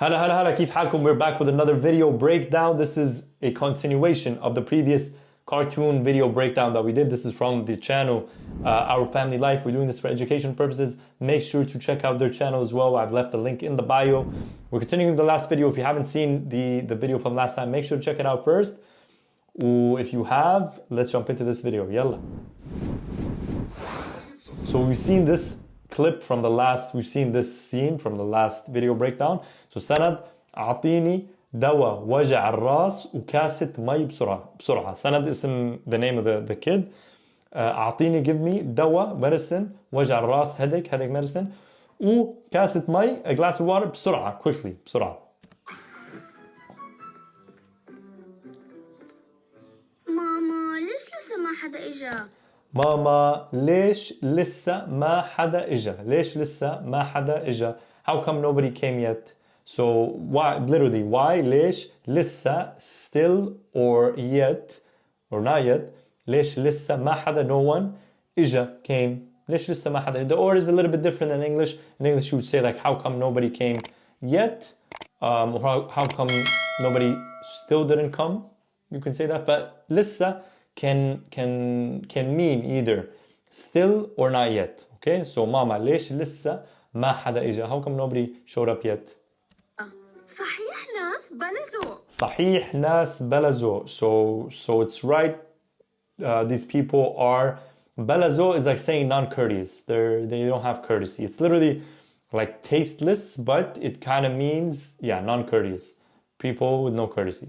هلا كيف حالكم? We're back with another video breakdown. This is a continuation of the previous cartoon video breakdown that we did. This is from the channel Our Family Life. We're doing this for education purposes. Make sure to check out their channel as well. I've left the link in the bio. We're continuing the last video. If you haven't seen the video from last time, make sure to check it out first. If you have, let's jump into this video. Yalla. So we've seen this clip from the last, we've seen this scene from the last video breakdown. So سند أعطيني دواء وجع الراس وكاسة مي بسرعة. سند اسم the name of the kid. أعطيني give me دواء medicine وجع الراس headache medicine وكاسة مي a glass of water بسرعة quickly بسرعة. ماما ليش لسه ما حدا إجا؟ ماما ليش لسه ما حدا إجا؟ ليش لسه ما حدا إجا؟ How come nobody came yet? So why, literally, why ليش لسه still or yet or not yet ليش لسه ما حدا no one إجا came ليش لسه ما حدا. The or is a little bit different than English. In English you would say like how come nobody came yet or how come nobody still didn't come. You can say that, but لسه can mean either still or not yet. Okay, so ماما ليش لسه ما حدا إجا? How come nobody showed up yet? صحيح ناس بلا ذوق. صحيح ناس بلا ذوق. So it's right. These people are بلا ذوق is like saying non-courteous. They don't have courtesy. It's literally like tasteless, but it kind of means non-courteous. People with no courtesy.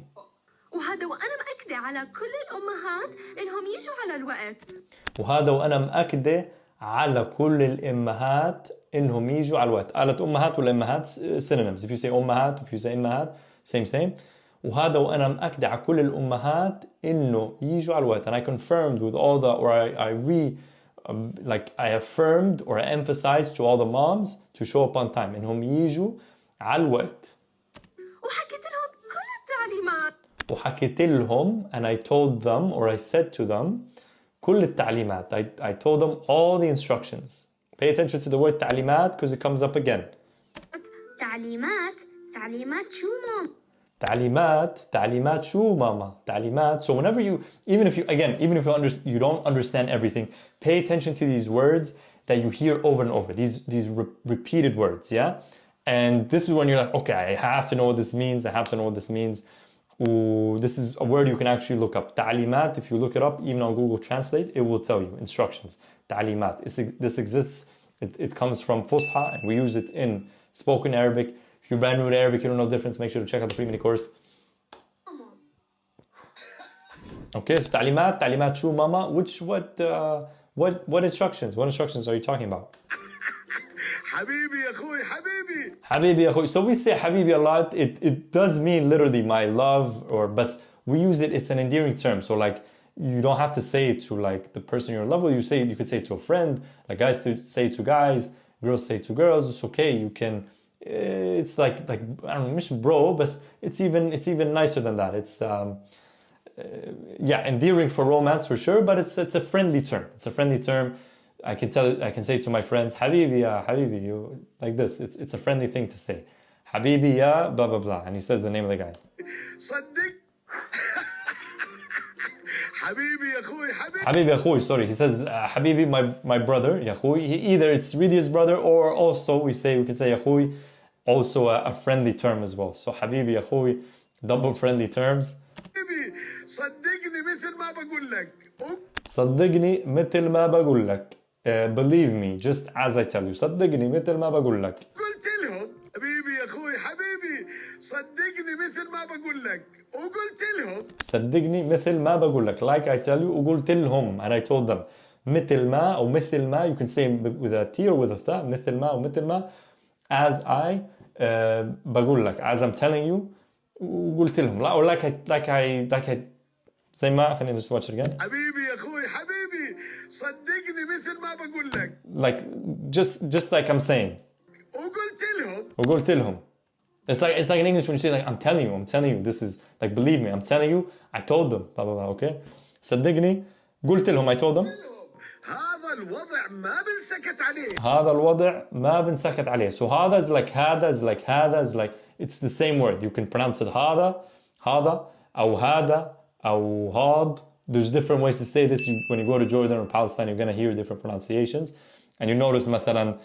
وهذا وأنا مأكدة على كل الأمهات إنهم يجوا على الوقت. وهذا وأنا مأكدة على كل الأمهات إنهم يجوا على الوقت. قالت أمهات ولا أمهات synonyms. If you say أمهات, if you say أمهات, same. وهذا وأنا مأكدة على كل الأمهات إنه يجوا على الوقت. And I confirmed with all the, or I affirmed or I emphasized to all the moms to show up on time. إنهم يجوا على الوقت. وحكيت لهم كل التعليمات. وحكيت لهم and I told them or I said to them كل التعليمات. I told them all the instructions. Pay attention to the word تعليمات because it comes up again. تعليمات شو ماما؟ تعليمات شو ماما؟ تعليمات. So whenever you, even if you don't understand everything, pay attention to these words that you hear over and over. These repeated words, yeah? And this is when you're like, okay, I have to know what this means. This is a word you can actually look up. تعليمات, if you look it up, even on Google Translate, it will tell you instructions. تعليمات. This exists. It comes from Fusha, and we use it in spoken Arabic. If you're brand new to Arabic, you don't know the difference, make sure to check out the free mini course. Okay, so تعليمات شو ماما? What instructions? What instructions are you talking about? حبيبي يا أخوي حبيبي يا أخوي. So we say حبيبي a lot. It does mean literally my love, but we use it. It's an endearing term. So like you don't have to say it to like the person you're in love with. You could say it to a friend. Like guys say it to guys, girls say it to girls. It's okay. You can. It's like I don't know, mission bro, but it's even nicer than that. It's endearing for romance for sure, but it's a friendly term. It's a friendly term. I can say to my friends, Habibi ya Habibi, you like this. It's a friendly thing to say. Habibi ya blah blah blah. And he says the name of the guy. صدق حبيبي يا أخوي Habibi ya Akhoy, sorry. He says Habibi, my brother, ya Akhoy. Either it's really his brother or also we can say ya Akhoy, also a friendly term as well. So Habibi ya Akhoy, double friendly terms. حبيبي صدقني مثل ما بقول لك. صدقني مثل ما بقول لك. Believe me, just as I tell you. صدقني مثل ما بقول لك. قلت لهم حبيبي يا أخوي حبيبي صدقني مثل ما بقول لك وقلت لهم. صدقني مثل ما بقول لك. Like I tell you وقلت لهم and I told them. مثل ما أو مثل ما, you can say with a T or with a th. مثل ما أو مثل ما, as I بقول لك, as I'm telling you وقلت لهم. لا, or like I زي ما خلينا just watch it again. حبيبي يا أخوي حبيبي صدقني مثل ما بقول لك. Like just like I'm saying. وقلت لهم. It's like in English when you say like I'm telling you. This is like believe me. I'm telling you. I told them. Blah blah blah. Okay. صدقني قلت لهم. I told them. هذا الوضع ما بنسكت عليه. هذا الوضع ما بنسكت عليه. So هذا is like it's the same word. You can pronounce it هذا أو هذا أو هاد. There's different ways to say this. When you go to Jordan or Palestine, you're going to hear different pronunciations. And you notice, مثلا,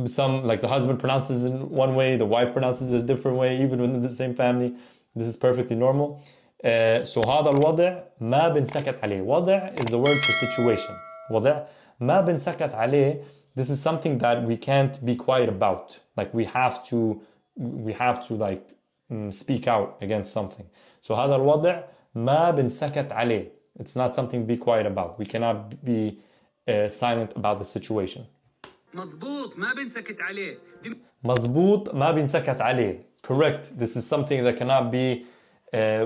some, like the husband pronounces it in one way, the wife pronounces it a different way, even within the same family. This is perfectly normal. So هذا الوضع ما بنسكت عليه. وضع is the word for situation. وضع ما بنسكت عليه. This is something that we can't be quiet about. Like we have to like speak out against something. So هذا الوضع ما بنسكت عليه. It's not something to be quiet about. We cannot be silent about the situation. مظبوط ما بنسكت عليه. مظبوط ما بنسكت عليه. Correct. This is something that cannot be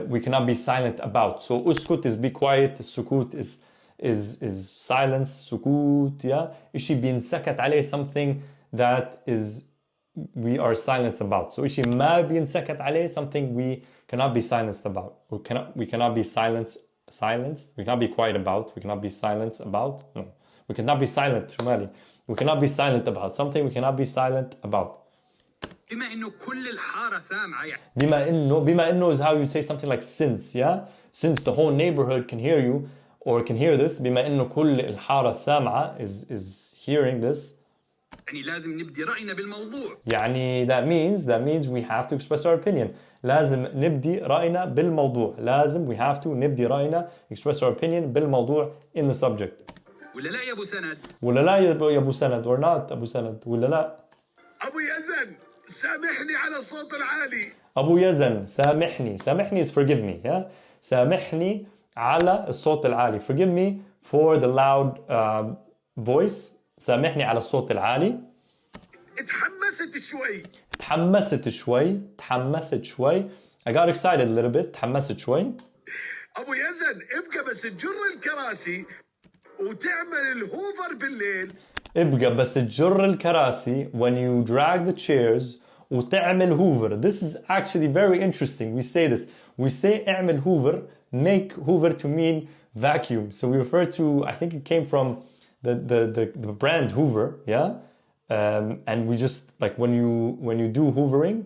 we cannot be silent about. So اسكت is be quiet. السكوت is silence. سكوت, yeah. إشي بينسكت عليه, something that is we are silenced about. So إشي ما بينسكت عليه, something we cannot be silenced about. We cannot be silenced. We cannot be quiet about. We cannot be silenced about. No. We cannot be silent. شمالي. We cannot be silent about something. We cannot be silent about. بما إنه كل الحارة سامعة يعني. بما إنه is how you say something like since, yeah? Since the whole neighborhood can hear you or can hear this. بما إنه كل الحارة سامعة is hearing this. يعني لازم نبدي رأينا بالموضوع. يعني that means we have to express our opinion. لازم نبدي رأينا بالموضوع. لازم we have to نبدي رأينا express our opinion بالموضوع in the subject. ولا لا يا أبو سند؟ ولا لا يا أبو سند or not أبو سند ولا لا؟ أبو يزن سامحني على الصوت العالي. أبو يزن سامحني is forgive me, yeah? سامحني على الصوت العالي. Forgive me for the loud voice. سامحني على الصوت العالي. تحمست شوي. I got excited a little bit. تحمست شوي. أبو يزن ابقى بس تجر الكراسي وتعمل الهوفر بالليل. ابقى بس تجر الكراسي when you drag the chairs وتعمل hoover. This is actually very interesting. We say this. We say اعمل hoover, make hoover to mean vacuum. So we refer to, I think it came from the brand Hoover, yeah? And we just, like when you do hoovering,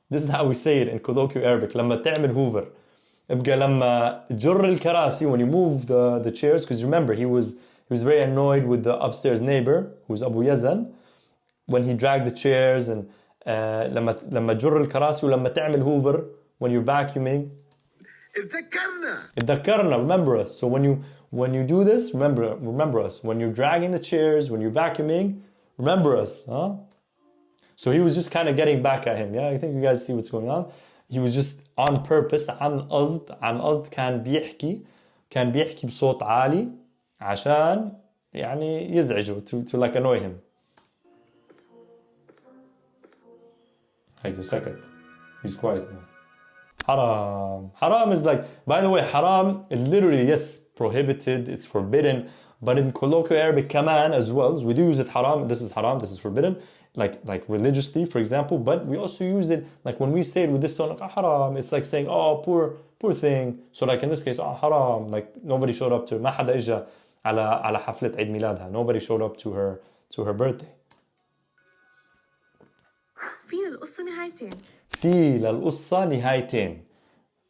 this is how we say it in colloquial Arabic. لما تعمل hoover. ابقى لما جر الكراسي, when you move the chairs, because remember he was very annoyed with the upstairs neighbor, who's Abu Yazan, when he dragged the chairs, and لما جر الكراسي ولما تعمل hoover, when you're vacuuming. اتذكرنا, remember us. So when you do this, remember us. When you're dragging the chairs, when you're vacuuming, remember us, huh? So he was just kind of getting back at him, yeah? I think you guys see what's going on. He was just on purpose, عن قصد كان بيحكي بصوت عالي عشان يعني يزعجه, to like annoy him. هيك سكت. He's quiet now. Haram is like, by the way, haram, literally, yes, prohibited, it's forbidden, but in colloquial Arabic كمان as well, we do use it haram, this is forbidden, like religiously, for example, but we also use it, like when we say it with this tone, like haram, it's like saying, oh, poor thing. So like in this case, haram, like nobody showed up to, ما حدا إجا على حفلة عيد ميلادها, nobody showed up to her birthday. في للقصة نهايتين.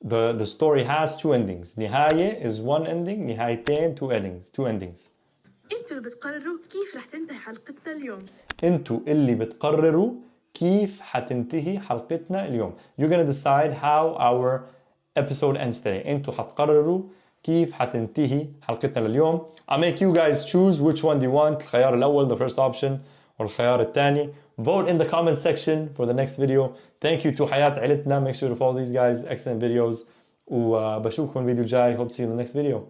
The story has two endings. نهاية is one ending, نهايتين two endings. انتوا اللي بتقرروا كيف رح تنتهي حلقتنا اليوم. انتوا اللي بتقرروا كيف حتنتهي حلقتنا اليوم. You're gonna decide how our episode ends today. انتوا حتقرروا كيف حتنتهي حلقتنا اليوم. I'll make you guys choose which one do you want. الخيار الأول, the first option, والخيار الثاني. Vote in the comment section for the next video. Thank you to حياة عيلتنا. Make sure to follow these guys. Excellent videos. وبشوفكم الفيديو الجاي. Hope to see you in the next video.